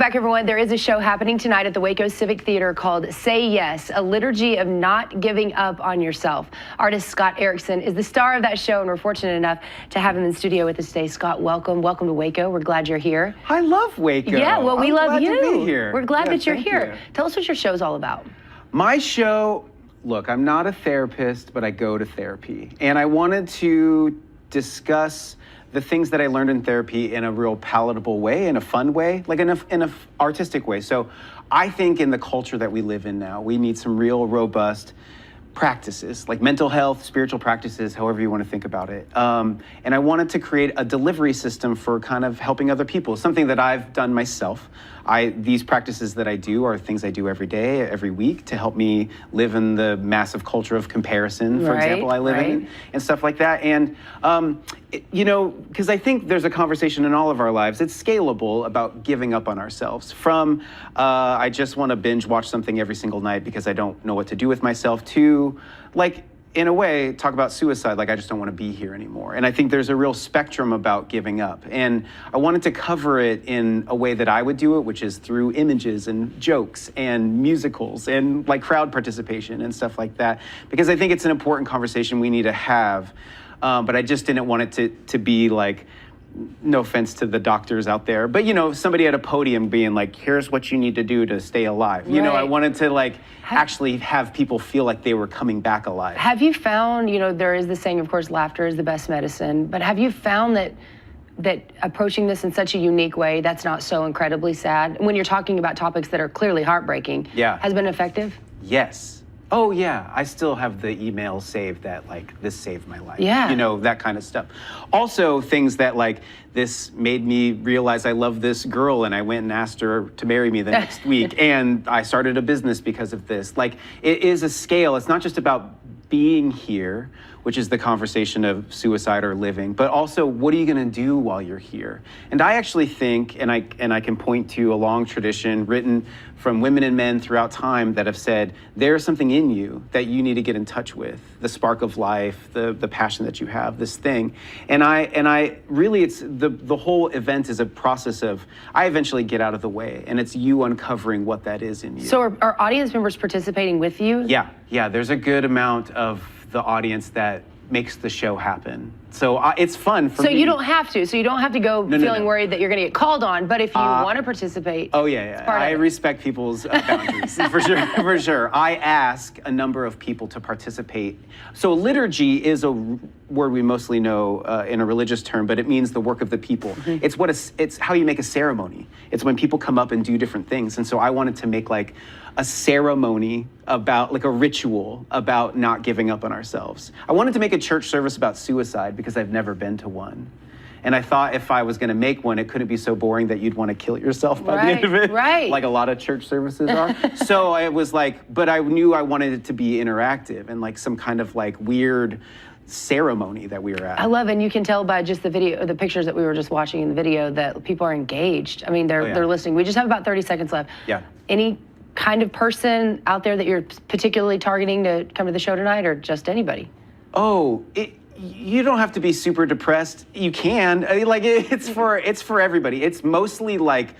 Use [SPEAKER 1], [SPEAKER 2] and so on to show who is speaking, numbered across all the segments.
[SPEAKER 1] back, everyone. There is a show happening tonight at the Waco Civic Theater called Say Yes, a liturgy of not giving up on yourself. Artist Scott Erickson is the star of that show, and we're fortunate enough to have him in studio with us today. Scott, welcome. Welcome to Waco. We're glad you're here.
[SPEAKER 2] I love Waco.
[SPEAKER 1] Yeah, well, we love you.
[SPEAKER 2] To be here.
[SPEAKER 1] We're glad that you're here.
[SPEAKER 2] You.
[SPEAKER 1] Tell us what your show's all about.
[SPEAKER 2] My show, look, I'm not a therapist, but I go to therapy. And I wanted to discuss the things that I learned in therapy in a real palatable way, in a fun way, like in a artistic way. So I think in the culture that we live in now, we need some real robust practices, like mental health, spiritual practices, however you want to think about it. And I wanted to create a delivery system for kind of helping other people, something that I've done myself. These practices that I do are things I do every day, every week to help me live in the massive culture of comparison, for example, I live in, and stuff like that. And, you know, because I think there's a conversation in all of our lives, it's scalable about giving up on ourselves. From, I just want to binge watch something every single night because I don't know what to do with myself, to, like, in a way, talk about suicide, like I just don't want to be here anymore. And I think there's a real spectrum about giving up. And I wanted to cover it in a way that I would do it, which is through images and jokes and musicals and like crowd participation and stuff like that. Because I think it's an important conversation we need to have. But I just didn't want it to be like, no offense to the doctors out there, but you know, somebody at a podium being like, here's what you need to do to stay alive. You know, I wanted to like actually have people feel like they were coming back alive. Have
[SPEAKER 1] you found, you know, there is the saying, of course, laughter is the best medicine, but have you found that approaching this in such a unique way that's not so incredibly sad, when you're talking about topics that are clearly heartbreaking, has been effective?
[SPEAKER 2] Yes. Oh yeah, I still have the email saved that like, this saved my life.
[SPEAKER 1] Yeah.
[SPEAKER 2] You know, that kind of stuff. Also things that like, this made me realize I love this girl and I went and asked her to marry me the next week. And I started a business because of this. Like, it is a scale. It's not just about being here, which is the conversation of suicide or living, but also what are you going to do while you're here? And I actually think, and I can point to a long tradition written from women and men throughout time that have said, there's something in you that you need to get in touch with, the spark of life, the passion that you have, this thing. And I really, it's the whole event is a process of, I eventually get out of the way, and it's you uncovering what that is in you.
[SPEAKER 1] So are audience members participating with you?
[SPEAKER 2] Yeah, there's a good amount of the audience that makes the show happen. So it's fun for me.
[SPEAKER 1] So you don't have to. So you don't have to go feeling worried that you're going to get called on. But if you want to participate, I respect people's boundaries for sure. For sure, I ask a number of people to participate. So liturgy is a word we mostly know in a religious term, but it means the work of the people. It's how you make a ceremony. It's when people come up and do different things. And so I wanted to make like a ceremony about, like a ritual about not giving up on ourselves. I wanted to make a church service about suicide because I've never been to one. And I thought if I was going to make one, it couldn't be so boring that you'd want to kill yourself by the end of it. Like a lot of church services are. So I was like, but I knew I wanted it to be interactive and like some kind of like weird ceremony that we were at. I love it. And you can tell by just the video, the pictures that we were just watching in the video, that people are engaged. I mean, they're listening. We just have about 30 seconds left. Any kind of person out there that you're particularly targeting to come to the show tonight, or just anybody?
[SPEAKER 2] You don't have to be super depressed. You can. Like it's for everybody. It's mostly like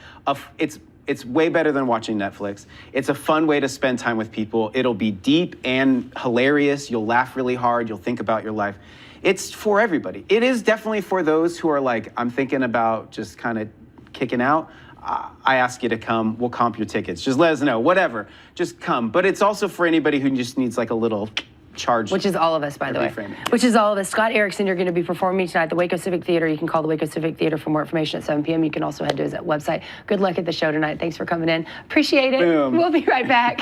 [SPEAKER 2] it's way better than watching Netflix. It's a fun way to spend time with people. It'll be deep and hilarious. You'll laugh really hard. You'll think about your life. It's for everybody. It is definitely for those who are like, I'm thinking about just kind of kicking out. I ask you to come. We'll comp your tickets. Just let us know. Whatever. Just come. But it's also for anybody who just needs like a little charge.
[SPEAKER 1] Which is all of us, by the way. Which is all of us. Scott Erickson, you're going to be performing tonight at the Waco Civic Theater. You can call the Waco Civic Theater for more information at 7 p.m. You can also head to his website. Good luck at the show tonight. Thanks for coming in. Appreciate it.
[SPEAKER 2] Boom.
[SPEAKER 1] We'll be right back.